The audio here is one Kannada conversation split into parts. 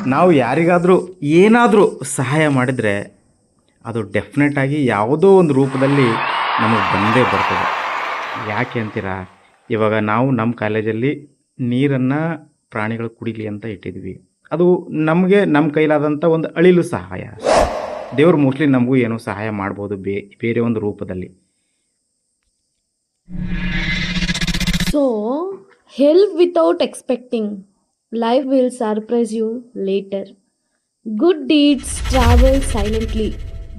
ನಾವು ಯಾರಿಗಾದರೂ ಏನಾದರೂ ಸಹಾಯ ಮಾಡಿದರೆ ಅದು ಡೆಫಿನೆಟಾಗಿ ಯಾವುದೋ ಒಂದು ರೂಪದಲ್ಲಿ ನಮಗೆ ಬಂದೇ ಬರ್ತದೆ. ಯಾಕೆ ಅಂತೀರಾ? ಇವಾಗ ನಾವು ನಮ್ಮ ಕಾಲೇಜಲ್ಲಿ ನೀರನ್ನು ಪ್ರಾಣಿಗಳು ಕುಡೀಲಿ ಅಂತ ಇಟ್ಟಿದ್ವಿ. ಅದು ನಮಗೆ ನಮ್ಮ ಕೈಲಾದಂಥ ಒಂದು ಅಳಿಲು ಸಹಾಯ. ದೇವ್ರು ಮೋಸ್ಟ್ಲಿ ನಮಗೂ ಏನೋ ಸಹಾಯ ಮಾಡ್ಬೋದು ಬೇರೆ ಒಂದು ರೂಪದಲ್ಲಿ. So, help without expecting. Life will surprise you later. Good deeds travel silently,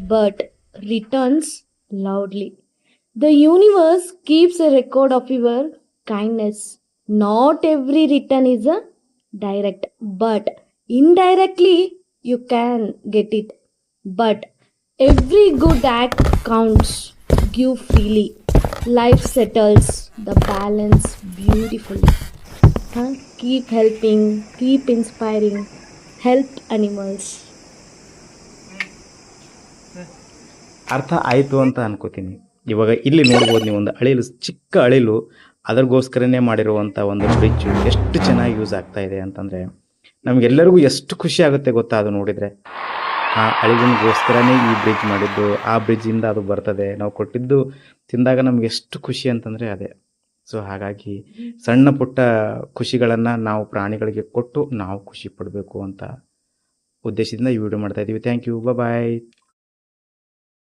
but returns loudly. The universe keeps a record of your kindness. Not every return is a direct, but indirectly you can get it. But every good act counts. Give freely. Life settles the balance beautifully. Huh? Keep helping, keep inspiring, help animals. ಅರ್ಥ ಆಯಿತು ಅಂತ ಅನ್ಕೋತೀನಿ. ಇವಾಗ ಇಲ್ಲಿ ನೋಡ್ಬೋದು ನೀವು, ಒಂದು ಅಳಿಲು, ಚಿಕ್ಕ ಅಳಿಲು, ಅದರಿಗೋಸ್ಕರನೇ ಮಾಡಿರುವಂಥ ಒಂದು ಬ್ರಿಡ್ಜು ಎಷ್ಟು ಚೆನ್ನಾಗಿ ಯೂಸ್ ಆಗ್ತಾ ಇದೆ ಅಂತಂದರೆ ನಮಗೆಲ್ಲರಿಗೂ ಎಷ್ಟು ಖುಷಿ ಆಗುತ್ತೆ ಗೊತ್ತಾ ಅದು ನೋಡಿದರೆ. ಆ ಅಳಿಲಿಗೋಸ್ಕರನೇ ಈ ಬ್ರಿಡ್ಜ್ ಮಾಡಿದ್ದು, ಆ ಬ್ರಿಡ್ಜಿಂದ ಅದು ಬರ್ತದೆ, ನಾವು ಕೊಟ್ಟಿದ್ದು ತಿಂದಾಗ ನಮ್ಗೆ ಎಷ್ಟು ಖುಷಿ ಅಂತಂದರೆ ಅದೇ. ಸೊ ಹಾಗಾಗಿ ಸಣ್ಣ ಪುಟ್ಟ ಖುಷಿಗಳನ್ನು ನಾವು ಪ್ರಾಣಿಗಳಿಗೆ ಕೊಟ್ಟು ನಾವು ಖುಷಿ ಪಡಬೇಕು ಅಂತ ಉದ್ದೇಶದಿಂದ ಈ ವಿಡಿಯೋ ಮಾಡ್ತಾ ಇದ್ದೀವಿ. Thank you, bye.